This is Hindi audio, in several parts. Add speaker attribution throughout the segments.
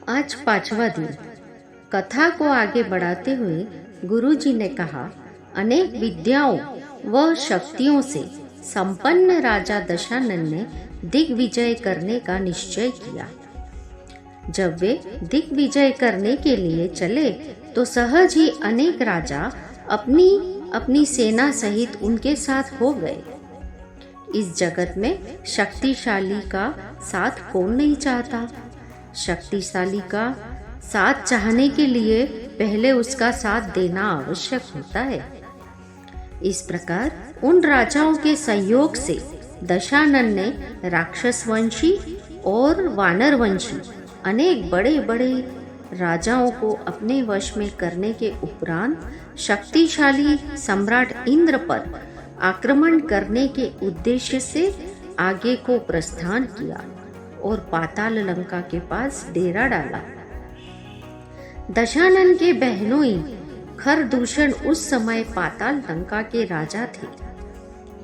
Speaker 1: आज पांचवा दिन। कथा को आगे बढ़ाते हुए गुरुजी ने कहा, अनेक विद्याओं व शक्तियों से संपन्न राजा दशानन ने दिग्विजय करने का निश्चय किया। जब वे दिग्विजय करने के लिए चले तो सहज ही अनेक राजा अपनी अपनी सेना सहित उनके साथ हो गए। इस जगत में शक्तिशाली का साथ कौन नहीं चाहता। शक्तिशाली का साथ चाहने के लिए पहले उसका साथ देना आवश्यक होता है। इस प्रकार उन राजाओं के सहयोग से दशानन ने राक्षसवंशी और वानरवंशी अनेक बड़े बड़े राजाओं को अपने वश में करने के उपरांत शक्तिशाली सम्राट इंद्र पर आक्रमण करने के उद्देश्य से आगे को प्रस्थान किया और पाताल लंका के पास डेरा डाला। दशानन के बहनोई खरदूषण उस समय पाताल लंका के राजा थे।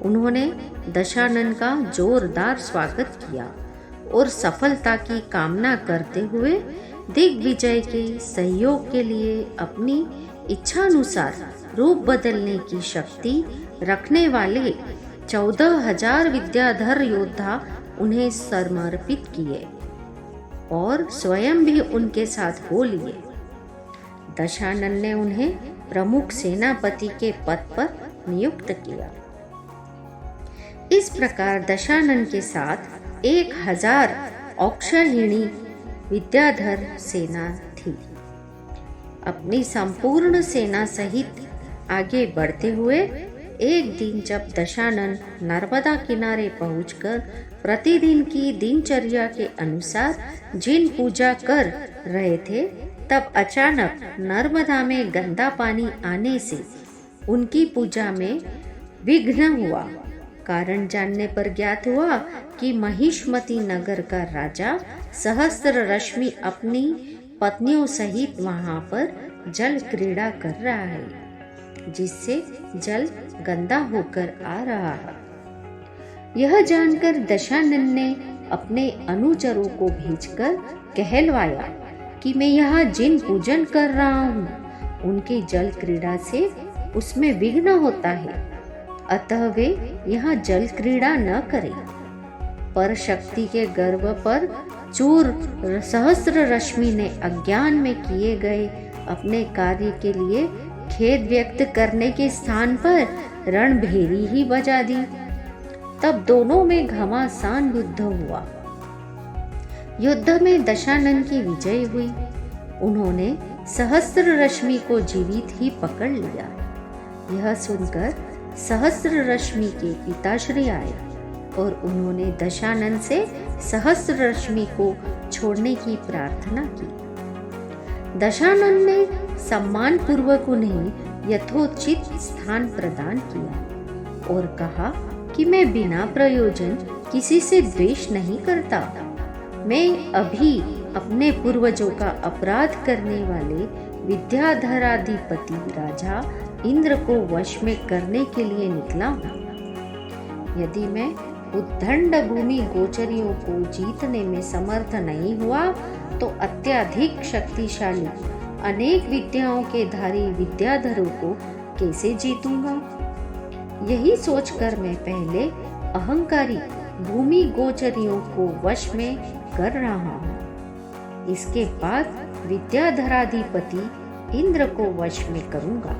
Speaker 1: उन्होंने दशानन का जोरदार स्वागत किया और सफलता की कामना करते हुए दिग्विजय के सहयोग के लिए अपनी इच्छानुसार रूप बदलने की शक्ति रखने वाले 14,000 विद्याधर योद्धा उन्हें समर्पित किए और स्वयं भी उनके साथ हो लिए। दशानन ने उन्हें प्रमुख सेनापति के पद पर नियुक्त किया। इस प्रकार दशानन के साथ 1,000 औक्षहिणी विद्याधर सेना थी। अपनी संपूर्ण सेना सहित आगे बढ़ते हुए एक दिन जब दशानन नर्मदा किनारे पहुंचकर प्रतिदिन की दिनचर्या के अनुसार जिन पूजा कर रहे थे, तब अचानक नर्मदा में गंदा पानी आने से उनकी पूजा में विघ्न हुआ। कारण जानने पर ज्ञात हुआ कि महिष्मती नगर का राजा सहस्त्र रश्मि अपनी पत्नियों सहित वहां पर जल क्रीड़ा कर रहा है, जिससे जल गंदा होकर आ रहा है। यह जानकर दशानन ने अपने अनुचरों को भेजकर कहलवाया कि मैं यहाँ जिन पूजन कर रहा हूँ उनकी जल क्रीड़ा से उसमें विघ्न होता है, अतः वे यहाँ जल क्रीड़ा न करें। पर शक्ति के गर्व पर चूर सहस्त्र रश्मि ने अज्ञान में किए गए अपने कार्य के लिए खेद व्यक्त करने के स्थान पर रणभेरी ही बजा दी। तब दोनों में घमासान युद्ध हुआ। युद्ध में दशानन की विजय हुई। उन्होंने सहस्त्र रश्मि को जीवित ही पकड़ लिया। यह सुनकर सहस्त्र रश्मि के पिताश्री आए और उन्होंने दशानन से सहस्त्र रश्मि को छोड़ने की प्रार्थना की। दशानन ने सम्मान पूर्वक उन्हें यथोचित स्थान प्रदान किया और कहा कि मैं बिना प्रयोजन किसी से द्वेष नहीं करता। मैं अभी अपने पूर्वजों का अपराध करने वाले विद्याधराधिपति राजा इंद्र को वश में करने के लिए निकला हूँ। यदि मैं उद्दंड भूमि गोचरियों को जीतने में समर्थ नहीं हुआ तो अत्यधिक शक्तिशाली अनेक विद्याओं के धारी विद्याधरों को कैसे जीतूंगा। यही सोचकर मैं पहले अहंकारी भूमि गोचरियों को वश में कर रहा हूँ। इसके बाद विद्याधराधिपति इंद्र को वश में करूंगा।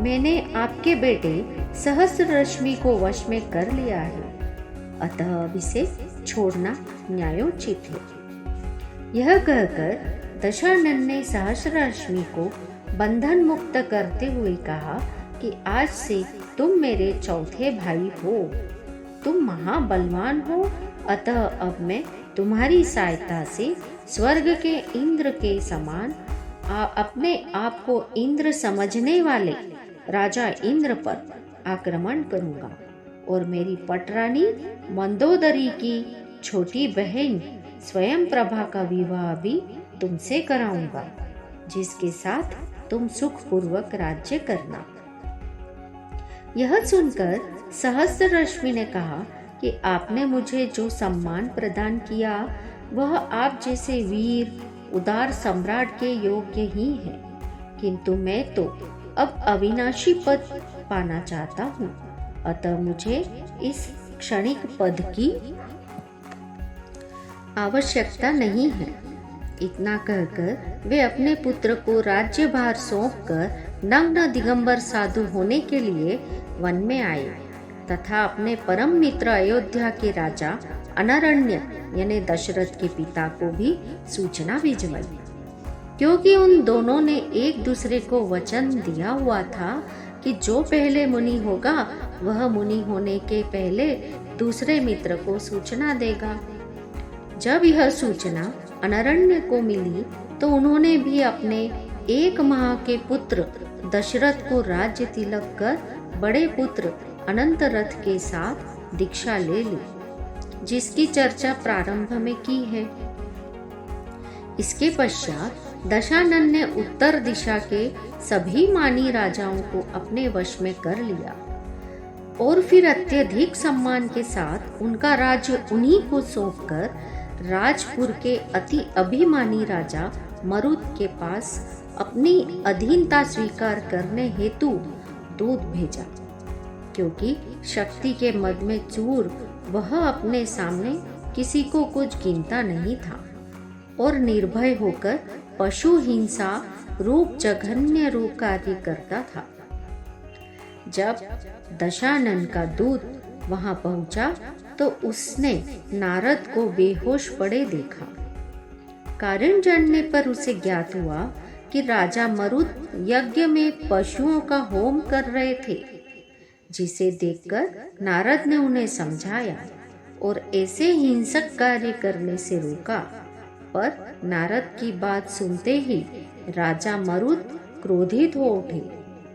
Speaker 1: मैंने आपके बेटे सहस्त्र रश्मि को वश में कर लिया है, अतः अब इसे छोड़ना न्यायोचित है। यह कहकर दशानन ने सहस्त्र रश्मि को बंधन मुक्त करते हुए कहा कि आज से तुम मेरे चौथे भाई हो। तुम महाबलवान हो, अतः अब मैं तुम्हारी सहायता से स्वर्ग के इंद्र के समान अपने आप को इंद्र समझने वाले राजा इंद्र पर आक्रमण करूंगा और मेरी पटरानी मंदोदरी की छोटी बहन स्वयं प्रभा का विवाह भी तुमसे कराऊंगा, जिसके साथ तुम सुखपूर्वक राज्य करना। यह सुनकर सहस्त्र रश्मि ने कहा कि आपने मुझे जो सम्मान प्रदान किया वह आप जैसे वीर उदार सम्राट के योग्य ही है, किंतु मैं तो अब अविनाशी पद पाना चाहता हूँ, अतः मुझे इस क्षणिक पद की आवश्यकता नहीं है। इतना कहकर वे अपने पुत्र को राज्यभार सौंपकर नग्न दिगंबर साधु होने के लिए वन में आए तथा अपने परम मित्र अयोध्या के राजा अनारण्य यानी दशरथ के पिता को भी सूचना भिजवाई, क्योंकि उन दोनों ने एक दूसरे को वचन दिया हुआ था कि जो पहले मुनि होगा वह मुनि होने के पहले दूसरे मित्र को सूचना देगा। जब यह सूचना अनारण्य को मिली तो उन्होंने भी अपने 1 माह के पुत्र दशरथ को राज्य तिलक कर बड़े पुत्र अनंत रथ के साथ दीक्षा ले ली, जिसकी चर्चा प्रारंभ में की है। इसके पश्चात दशानन ने उत्तर दिशा के सभी मानी राजाओं को अपने वश में कर लिया और फिर अत्यधिक सम्मान के साथ उनका राज्य उन्हीं को सौंपकर राजपुर के अति अभिमानी राजा मरुत के पास अपनी अधीनता स्वीकार करने हेतु दूत भेजा, क्योंकि शक्ति के मद में चूर वह अपने सामने किसी को कुछ गिनता नहीं था और निर्भय होकर पशु हिंसा रूप जघन्य रूप कार्य करता था। जब दशानन का दूत वहां पहुंचा तो उसने नारद को बेहोश पड़े देखा। कारण जानने पर उसे ज्ञात हुआ कि राजा मरुत यज्ञ में पशुओं का होम कर रहे थे, जिसे देखकर नारद ने उन्हें समझाया और ऐसे हिंसक कार्य करने से रोका। पर नारद की बात सुनते ही राजा मरुत क्रोधित हो उठे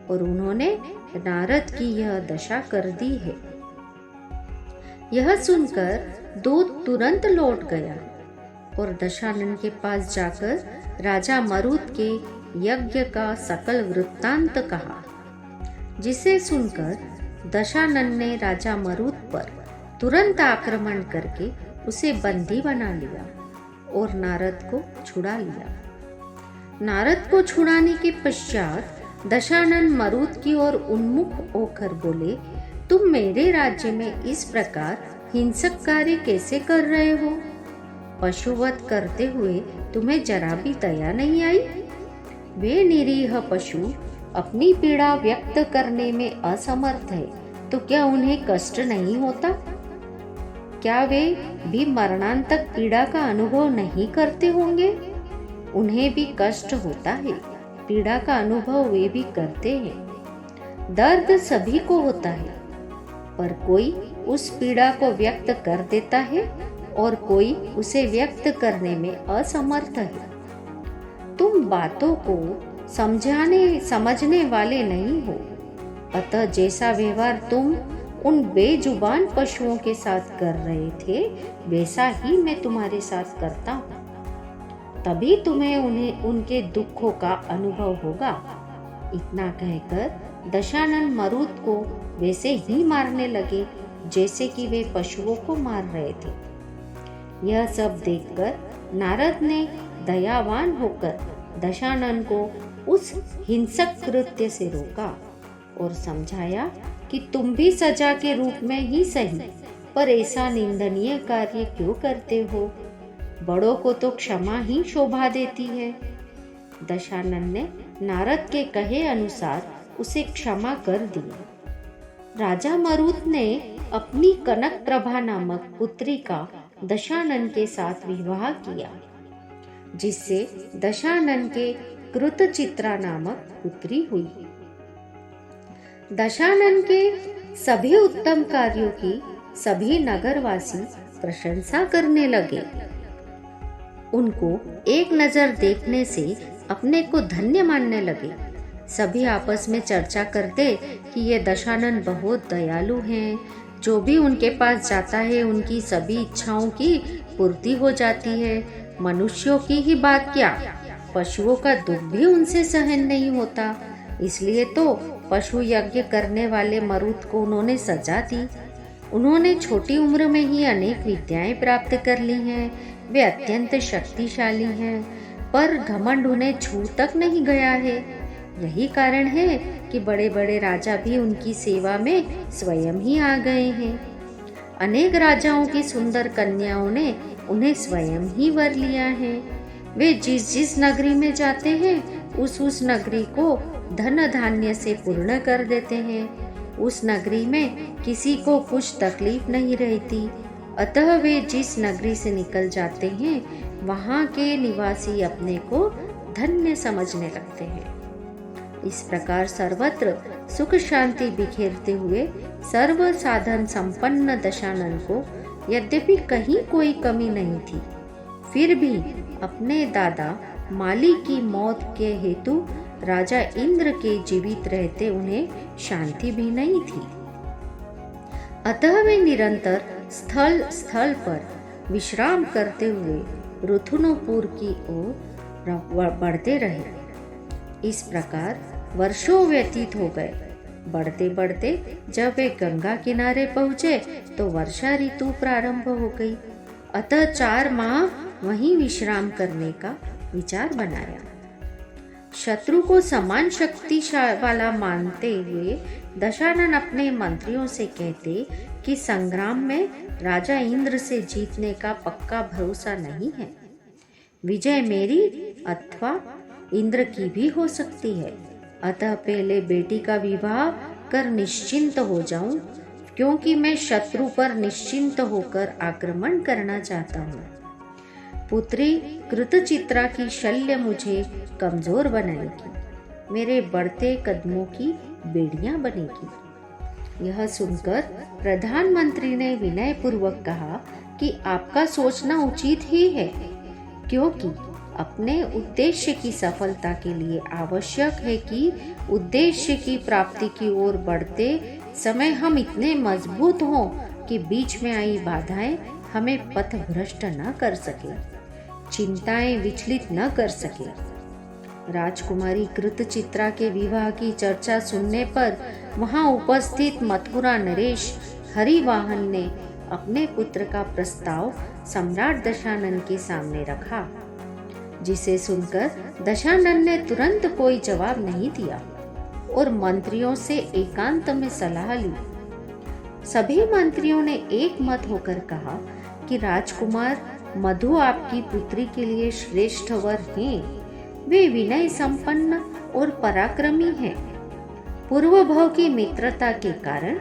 Speaker 1: और उन्होंने नारद की यह दशा कर दी है। यह सुनकर दूत तुरंत लौट गया और दशानन के पास जाकर राजा मरुत के यज्ञ का सकल वृत्तांत कहा, जिसे सुनकर दशानन ने राजा मरुत पर तुरंत आक्रमण करके उसे बंदी बना लिया और नारद को छुड़ा लिया। नारद को छुड़ाने के पश्चात दशानन मरुत की ओर उन्मुख होकर बोले, तुम मेरे राज्य में इस प्रकार हिंसक कार्य कैसे कर रहे हो? पशुवध करते हुए तुम्हें जरा भी दया नहीं आई? वे निरीह पशु अपनी पीड़ा व्यक्त करने में असमर्थ है, तो क्या उन्हें कष्ट नहीं होता? क्या वे भी मरणांतक पीड़ा का अनुभव नहीं करते होंगे? उन्हें भी कष्ट होता है, पीड़ा का अनुभव वे भी करते हैं। दर्द सभी को होता है, पर कोई उस पीड़ा को व्यक्त कर देता है और कोई उसे व्यक्त करने में असमर्थ है। तुम बातों को समझने वाले नहीं हो, अतः जैसा व्यवहार तुम उन बेजुबान पशुओं के साथ कर रहे थे वैसा ही मैं तुम्हारे साथ करता हूँ, तभी तुम्हें उनके दुखों का अनुभव होगा। इतना कहकर दशानन मरुत को वैसे ही मारने लगे जैसे कि वे पशुओं को मार रहे थे। यह सब देखकर नारद ने दयावान होकर दशानन को उस हिंसक कृत्य से रोका और समझाया कि तुम भी सजा के रूप में ही सही, पर ऐसा निंदनीय कार्य क्यों करते हो? बड़ों को तो क्षमा ही शोभा देती है। दशानन ने नारद के कहे अनुसार उसे क्षमा कर दी। राजा मरुत ने अपनी कनक प्रभा नामक पुत्री का दशानन के साथ विवाह किया, जिससे दशानन के कृतचित्रा नामक पुत्री हुई। दशानन के सभी उत्तम कार्यों की सभी नगरवासी प्रशंसा करने लगे। उनको एक नजर देखने से अपने को धन्य मानने लगे। सभी आपस में चर्चा करते कि ये दशानन बहुत दयालु हैं, जो भी उनके पास जाता है उनकी सभी इच्छाओं की पूर्ति हो जाती है। मनुष्यों की ही बात क्या, पशुओं का दुख भी उनसे सहन नहीं होता। इसलिए तो पशु यज्ञ करने वाले मरुत को उन्होंने सजा दी। उन्होंने छोटी उम्र में ही अनेक विद्याएं प्राप्त कर ली हैं। वे अत्यंत शक्तिशाली हैं। पर घमंड उन्हें छू तक नहीं गया है। यही कारण है कि बड़े बड़े राजा भी उनकी सेवा में स्वयं ही आ गए हैं। अनेक राजाओं की सुंदर कन्याओं ने उन्हें स्वयं ही वर लिया है। वे जिस जिस नगरी में जाते हैं उस नगरी को धन धान्य से पूर्ण कर देते हैं। उस नगरी में किसी को कुछ तकलीफ नहीं रहती। अतः वे जिस नगरी से निकल जाते हैं वहाँ के निवासी अपने को धन्य समझने लगते हैं। इस प्रकार सर्वत्र सुख शांति बिखेरते हुए सर्व साधन संपन्न दशानन को यद्यपि कहीं कोई कमी नहीं थी, फिर भी अपने दादा माली की मौत के हेतु राजा इंद्र के जीवित रहते उन्हें शांति भी नहीं थी। अतः वे निरंतर स्थल स्थल पर विश्राम करते हुए रुथुनुपुर की ओर बढ़ते रहे। इस प्रकार वर्षों व्यतीत हो गए। बढ़ते बढ़ते जब वे गंगा किनारे पहुंचे तो वर्षा ऋतु प्रारंभ हो गई। अतः 4 माह वहीं विश्राम करने का विचार बनाया। शत्रु को समान शक्ति वाला मानते हुए दशानन अपने मंत्रियों से कहते कि संग्राम में राजा इंद्र से जीतने का पक्का भरोसा नहीं है। विजय मेरी अथवा इंद्र की भी हो सकती है। अतः पहले बेटी का विवाह कर निश्चिंत हो जाऊं, क्योंकि मैं शत्रु पर निश्चिंत होकर आक्रमण करना चाहता हूँ। पुत्री कृतचित्रा की शल्य मुझे कमजोर बनाएगी, मेरे बढ़ते कदमों की बेड़ियां बनेगी। यह सुनकर प्रधानमंत्री ने विनय पूर्वक कहा कि आपका सोचना उचित ही है, क्योंकि अपने उद्देश्य की सफलता के लिए आवश्यक है कि उद्देश्य की प्राप्ति की ओर बढ़ते समय हम इतने मजबूत हों कि बीच में आई बाधाएं हमें पथ भ्रष्ट न कर सके, चिंताएं विचलित न कर सके। राजकुमारी कृतचित्रा के विवाह की चर्चा सुनने पर वहां उपस्थित मथुरा नरेश हरिवाहन ने अपने पुत्र का प्रस्ताव सम्राट दशानन के सामने रखा, जिसे सुनकर दशानन ने तुरंत कोई जवाब नहीं दिया और मंत्रियों से एकांत में सलाह ली। सभी मंत्रियों ने एक मत होकर कहा कि राजकुमार मधु आपकी पुत्री के लिए श्रेष्ठ वर हैं। वे विनय संपन्न और पराक्रमी हैं। पूर्व भव की मित्रता के कारण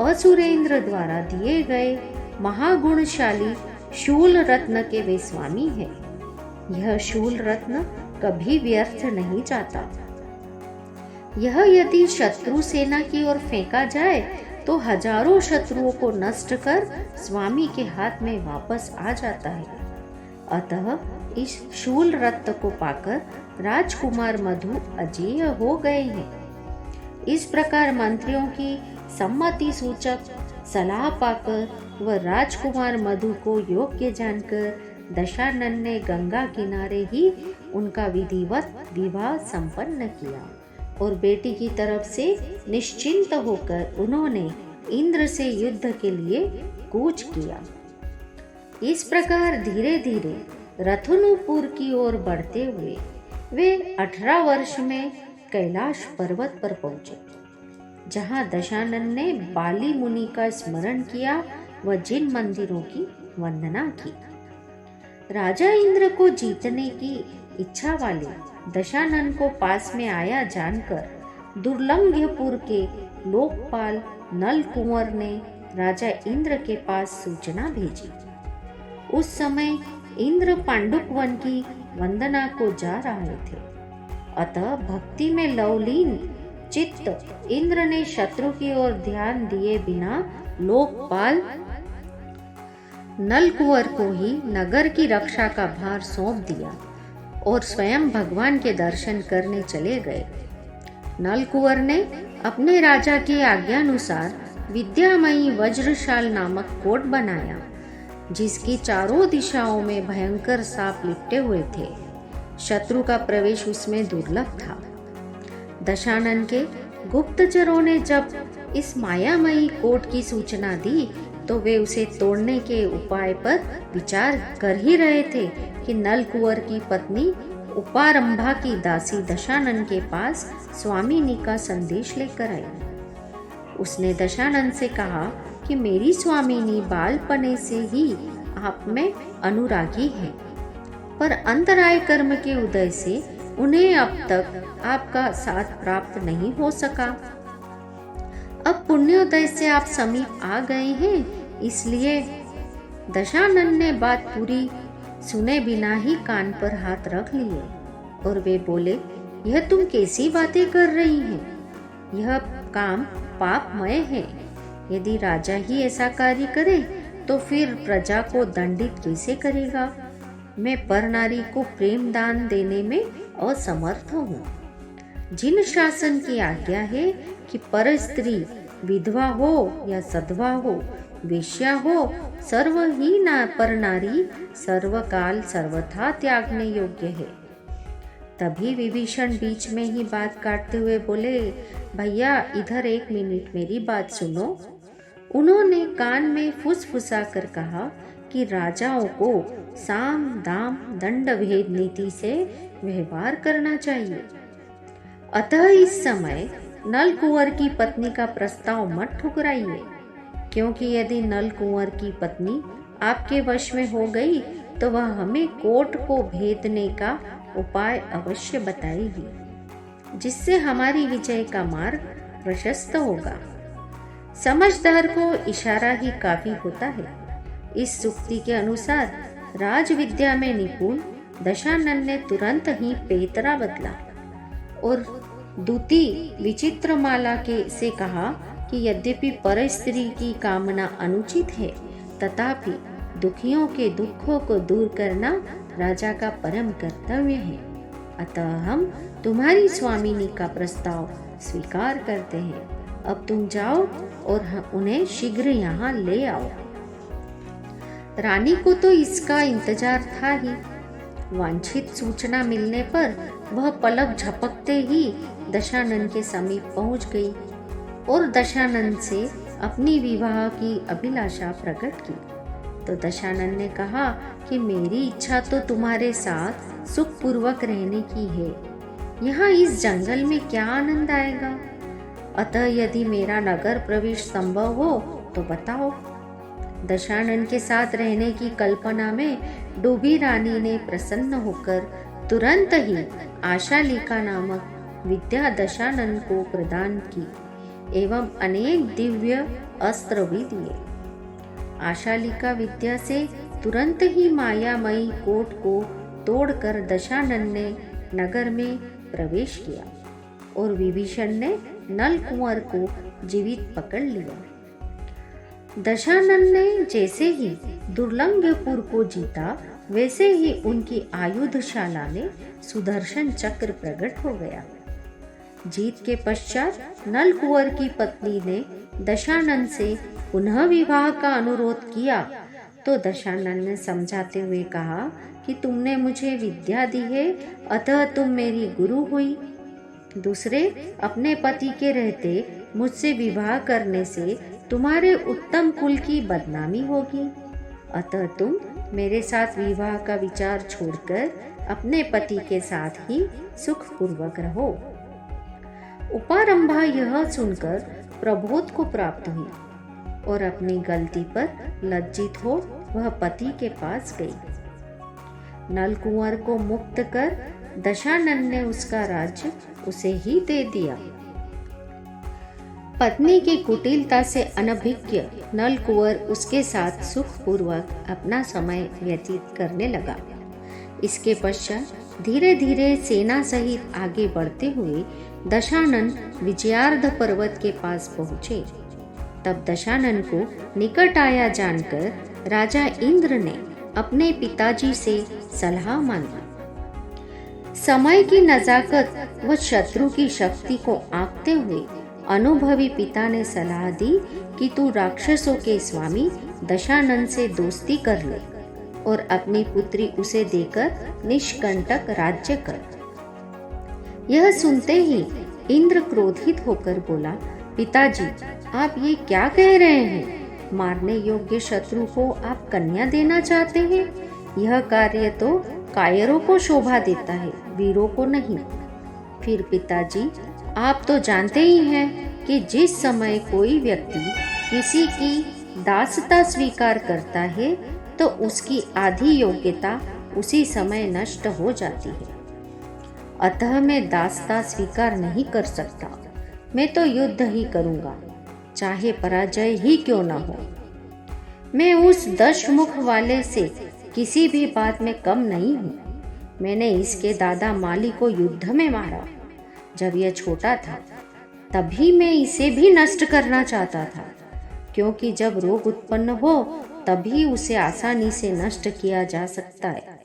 Speaker 1: असुरेंद्र द्वारा दिए गए महागुणशाली शूल रत्न के वे स्वामी हैं। यह शूल रत्न कभी व्यर्थ नहीं जाता। यह यदि शत्रु सेना की ओर फेंका जाए तो हजारों शत्रुओं को नष्ट कर स्वामी के हाथ में वापस आ जाता है। अतः इस शूल रत्न को पाकर राजकुमार मधु अजेय हो गए हैं। इस प्रकार मंत्रियों की सम्मति सूचक सलाह पाकर वह राजकुमार मधु को योग्य जानकर दशानन ने गंगा किनारे ही उनका विधिवत विवाह संपन्न किया और बेटी की तरफ से निश्चिंत होकर उन्होंने इंद्र से युद्ध के लिए कूच किया। इस प्रकार धीरे धीरे रथुनुपुर की ओर बढ़ते हुए वे 18 वर्ष में कैलाश पर्वत पर पहुंचे, जहां दशानन ने बाली मुनि का स्मरण किया व जिन मंदिरों की वंदना की। राजा इंद्र को जीतने की इच्छा वाले दशानन को पास में आया जानकर दुर्लंघ्यपुर के लोकपाल नल कुंवर ने राजा इंद्र के पास सूचना भेजी। उस समय इंद्र पांडुक वन की वंदना को जा रहे थे। अतः भक्ति में लवलीन चित्त इंद्र ने शत्रु की ओर ध्यान दिए बिना लोकपाल नल कुंवर को ही नगर की रक्षा का भार सौंप दिया और स्वयं भगवान के दर्शन करने चले गए। नल कुंवर ने अपने राजा की आज्ञानुसार विद्यामयी वज्रशाल नामक कोट बनाया, जिसकी चारों दिशाओं में भयंकर सांप लिपटे हुए थे। शत्रु का प्रवेश उसमें दुर्लभ था। दशानन के गुप्तचरों ने जब इस मायामयी कोट की सूचना दी तो वे उसे तोड़ने के उपाय पर विचार कर ही रहे थे कि नल कुंवर की पत्नी उपारंभा की दासी दशानन के पास स्वामिनी का संदेश लेकर आई। उसने दशानन से कहा कि मेरी स्वामिनी बालपने से ही आप में अनुरागी है, पर अंतराय कर्म के उदय से उन्हें अब तक आपका साथ प्राप्त नहीं हो सका। अब पुण्योदय से आप समीप आ गए हैं, इसलिए दशानन ने बात पूरी सुने बिना ही कान पर हाथ रख लिए और वे बोले, यह तुम कैसी बातें कर रही हैं? यह काम पापमय है। यदि राजा ही ऐसा कार्य करे तो फिर प्रजा को दंडित कैसे करेगा? मैं पर नारी को प्रेम दान देने में असमर्थ हूँ। जिन शासन की आज्ञा है कि पर स्त्री विधवा हो या सधवा हो, वेश्या हो, सर्व ही पर नारी सर्वकाल सर्वथा त्यागने योग्य है। तभी विभीषण बीच में ही बात काटते हुए बोले, भैया इधर 1 मिनट मेरी बात सुनो। उन्होंने कान में फुसफुसा कर कहा कि राजाओं को साम दाम दंड भेद नीति से व्यवहार करना चाहिए। अतः इस समय नल कुंवर की पत्नी का प्रस्ताव मत ठुकराइए, क्योंकि यदि नल कुंवर की पत्नी आपके वश में हो गई तो वह हमें कोट को भेदने का उपाय अवश्य बताएगी, जिससे हमारी विजय का मार्ग प्रशस्त होगा। समझदार को इशारा ही काफी होता है। इस सूक्ति के अनुसार राज विद्या में निपुण दशानन ने तुरंत ही पेतरा बदला और दूती विचित्रमाला के से कहा कि यद्यपि पर स्त्री की कामना अनुचित है, तथापि दुखियों के दुखों को दूर करना राजा का परम कर्तव्य है। अतः हम तुम्हारी स्वामिनी का प्रस्ताव स्वीकार करते हैं। अब तुम जाओ और उन्हें शीघ्र यहाँ ले आओ। रानी को तो इसका इंतजार था ही। वांछित सूचना मिलने पर वह पलक झपकते ही दशानन के समीप पहुंच गई और दशानन से अपनी विवाह की अभिलाषा प्रकट की। तो दशानन ने कहा कि मेरी इच्छा तो तुम्हारे साथ सुखपूर्वक रहने की है। यहाँ इस जंगल में क्या आनंद आएगा? अतः यदि मेरा नगर प्रवेश संभव हो तो बताओ। दशानन के साथ रहने की कल्पना में डूबी रानी ने प्रसन्न होकर तुरंत ही आशालिका नामक विद्या दशानन को प्रदान की एवं अनेक दिव्य अस्त्र भी दिए। आशालिका विद्या से तुरंत ही मायामयी कोट को तोड़कर दशानन ने नगर में प्रवेश किया और विभीषण ने नल कुंवर को जीवित पकड़ लिया। दशानन ने जैसे ही दुर्लंघपुर को जीता, वैसे ही उनकी आयुधशाला में सुदर्शन चक्र प्रकट हो गया। जीत के पश्चात नल कुंवर की पत्नी ने दशानन से पुनः विवाह का अनुरोध किया, तो दशानन ने समझाते हुए कहा कि तुमने मुझे विद्या दी है, अतः तुम मेरी गुरु हुई। दूसरे, अपने पति के रहते मुझसे विवाह करने से तुम्हारे उत्तम कुल की बदनामी होगी, अतः तुम मेरे साथ विवाह का विचार छोड़कर अपने पति के साथ ही सुखपूर्वक रहो। उपारंभा यह सुनकर प्रबोध को प्राप्त हुई और अपनी गलती पर लज्जित हो वह पति के पास गई। नल कुंवर को मुक्त कर दशानन ने उसका राज्य उसे ही दे दिया। पत्नी की कुटिलता से अनभिज्ञ नल कुंवर उसके साथ सुखपूर्वक अपना समय व्यतीत करने लगा। इसके पश्चात धीरे धीरे सेना सहित आगे बढ़ते हुए दशानन विजयार्ध पर्वत के पास पहुँचे। तब दशानन को निकट आया जानकर राजा इंद्र ने अपने पिताजी से सलाह मांगी। समय की नजाकत व शत्रु की शक्ति को आंकते हुए अनुभवी पिता ने सलाह दी कि तू राक्षसों के स्वामी दशानन से दोस्ती कर ले और अपनी पुत्री उसे देकर निष्कंटक राज्य कर। यह सुनते ही इंद्र क्रोधित होकर बोला, पिताजी, आप ये क्या कह रहे हैं? मारने योग्य शत्रु को आप कन्या देना चाहते हैं? यह कार्य तो कायरों को शोभा देता है, वीरों को नहीं। फिर पिताजी, आप तो जानते ही हैं कि जिस समय कोई व्यक्ति किसी की दासता स्वीकार करता है तो उसकी आधी योग्यता उसी समय नष्ट हो जाती है। अतः मैं दासता स्वीकार नहीं कर सकता। मैं तो युद्ध ही करूँगा, चाहे पराजय ही क्यों न हो। मैं उस 10 मुख वाले से किसी भी बात में कम नहीं हूँ। मैंने इसके दादा माली को युद्ध में मारा जब यह छोटा था। तभी मैं इसे भी नष्ट करना चाहता था, क्योंकि जब रोग उत्पन्न हो तभी उसे आसानी से नष्ट किया जा सकता है,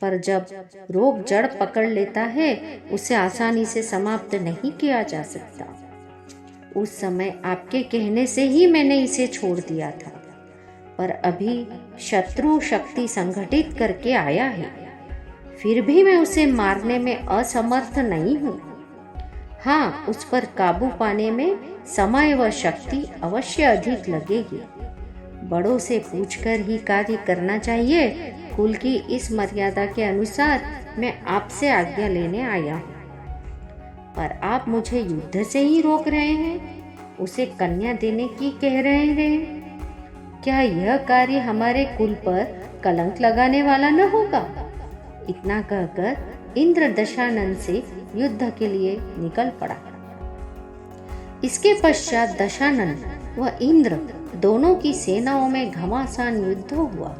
Speaker 1: पर जब रोग जड़ पकड़ लेता है उसे आसानी से समाप्त नहीं किया जा सकता। उस समय आपके कहने से ही मैंने इसे छोड़ दिया था, पर अभी शत्रु शक्ति संगठित करके आया है, फिर भी मैं उसे मारने में असमर्थ नहीं हूँ। हाँ, उस पर काबू पाने में समय व शक्ति अवश्य अधिक लगेगी। बड़ों से पूछकर ही कार्य करना चाहिए। कुल की इस मर्यादा के अनुसार मैं आपसे आज्ञा लेने आया हूँ, पर आप मुझे युद्ध से ही रोक रहे हैं, उसे कन्या देने की कह रहे हैं। क्या यह कार्य हमारे कुल पर कलंक लगाने वाला न होगा? इतना कहकर इंद्र दशानन से युद्ध के लिए निकल पड़ा। इसके पश्चात दशानन व इंद्र दोनों की सेनाओं में घमासान युद्ध हुआ।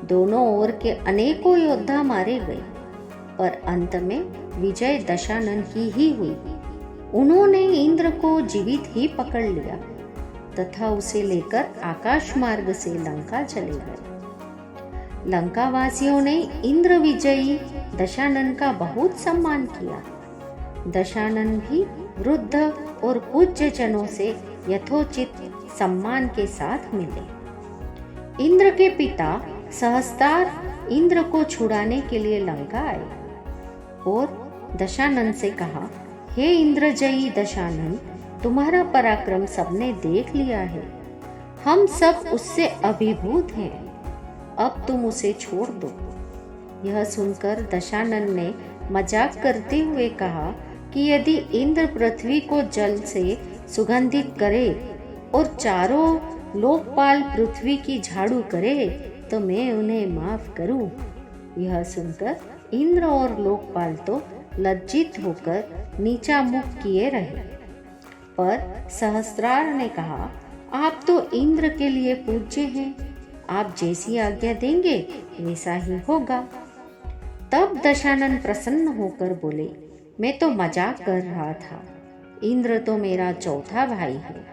Speaker 1: दोनों ओर के अनेकों योद्धा मारे गए, पर अंत में विजय दशानन की ही हुई। उन्होंने इंद्र को जीवित ही पकड़ लिया तथा उसे लेकर आकाश मार्ग से लंका चले गए। लंका वासियों ने इंद्र विजयी दशानन का बहुत सम्मान किया। दशानन भी वृद्ध और पूज्य जनों से यथोचित सम्मान के साथ मिले। इंद्र के पिता सहस्त्रार इंद्र को छुड़ाने के लिए लंका आए और दशानन से कहा, हे इंद्रजयी दशानन, तुम्हारा पराक्रम सबने देख लिया है। हम सब उससे अभिभूत हैं। अब तुम उसे छोड़ दो। यह सुनकर दशानन ने मजाक करते हुए कहा कि यदि इंद्र पृथ्वी को जल से सुगंधित करे और चारों लोकपाल पृथ्वी की झाड़ू करे तो मैं उन्हें माफ करूं। यह सुनकर इंद्र और लोकपाल तो लज्जित होकर नीचा मुख किए रहे, पर सहस्त्रार ने कहा, आप तो इंद्र के लिए पूज्य हैं, आप जैसी आज्ञा देंगे वैसा ही होगा। तब दशानन प्रसन्न होकर बोले, मैं तो मजाक कर रहा था। इंद्र तो मेरा चौथा भाई है।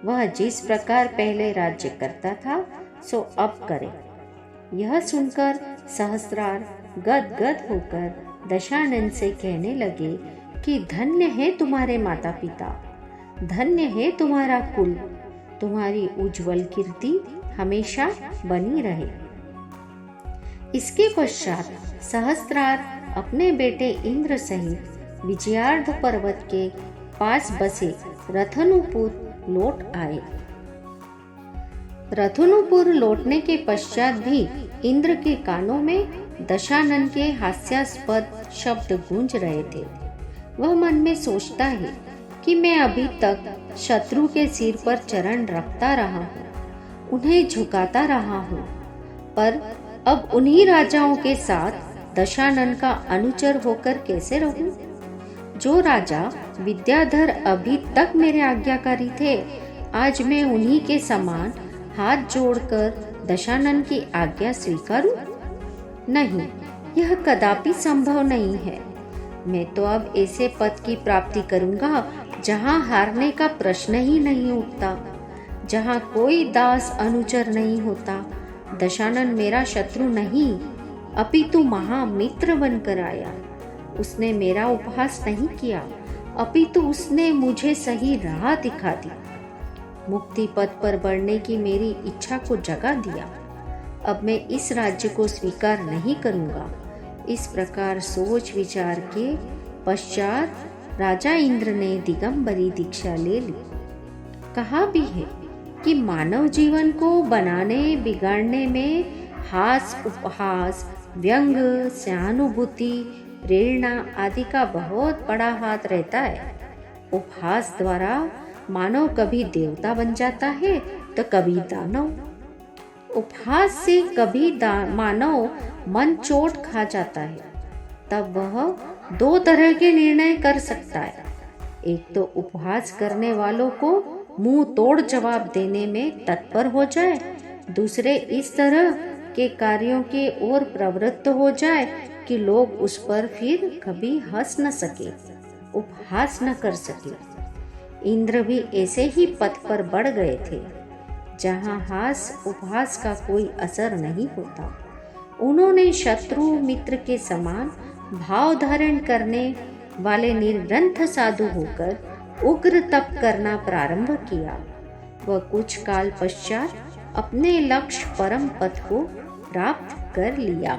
Speaker 1: वह जिस प्रकार पहले राज्य करता था सो अब करे। यह सुनकर सहस्त्रार गदगद होकर दशानन से कहने लगे कि धन्य है तुम्हारे माता पिता, धन्य है तुम्हारा कुल, तुम्हारी उज्जवल कीर्ति हमेशा बनी रहे। इसके पश्चात सहस्त्रार अपने बेटे इंद्र सहित विजयार्ध पर्वत के पास बसे रथनुपुर लौट आए। रथनुपुर लौटने के पश्चात भी इंद्र के कानों में दशानन के हास्यास्पद शब्द गूंज रहे थे। वह मन में सोचता है कि मैं अभी तक शत्रु के सिर पर चरण रखता रहा हूँ, उन्हें झुकाता रहा हूँ, पर अब उन्हीं राजाओं के साथ दशानन का अनुचर होकर कैसे रहूं? जो राजा विद्याधर अभी तक मेरे आज्ञाकारी थे, आज मैं उन्हीं के समान हाथ जोड़कर दशानन की आज्ञा स्वीकारूं? नहीं, यह कदापि संभव नहीं है। मैं तो अब ऐसे पद की प्राप्ति करूंगा जहां हारने का प्रश्न ही नहीं उठता, जहां कोई दास अनुचर नहीं होता। दशानन मेरा शत्रु नहीं, अपितु महामित्र बनकर आया। उसने मेरा उपहास नहीं किया, अपितु उसने मुझे सही राह दिखा दी, मुक्ति पथ पर बढ़ने की मेरी इच्छा को जगा दिया। अब मैं इस राज्य को स्वीकार नहीं करूंगा। इस प्रकार सोच विचार के पश्चात राजा इंद्र ने दिगंबरी दीक्षा ले ली। कहा भी है कि मानव जीवन को बनाने बिगाड़ने में हास उपहास व्यंग, सहानुभूति, प्रेरणा आदि का बहुत बड़ा हाथ रहता है। उपहास द्वारा मानव कभी देवता बन जाता है तो कभी दानव। उपहास से कभी मानव मन चोट खा जाता है, तब वह दो तरह के निर्णय कर सकता है। एक तो उपहास करने वालों को मुंह तोड़ जवाब देने में तत्पर हो जाए, दूसरे इस तरह के कार्यों की ओर प्रवृत्त हो जाए कि लोग उस पर फिर कभी हंस न सके, उपहास न कर सके। इंद्र भी ऐसे ही पथ पर बढ़ गए थे, जहाँ हास उपहास का कोई असर नहीं होता। उन्होंने शत्रु मित्र के समान भाव धारण करने वाले निर्ग्रंथ साधु होकर उग्र तप करना प्रारंभ किया। वह कुछ काल पश्चात अपने लक्ष्य परम पद को प्राप्त कर लिया।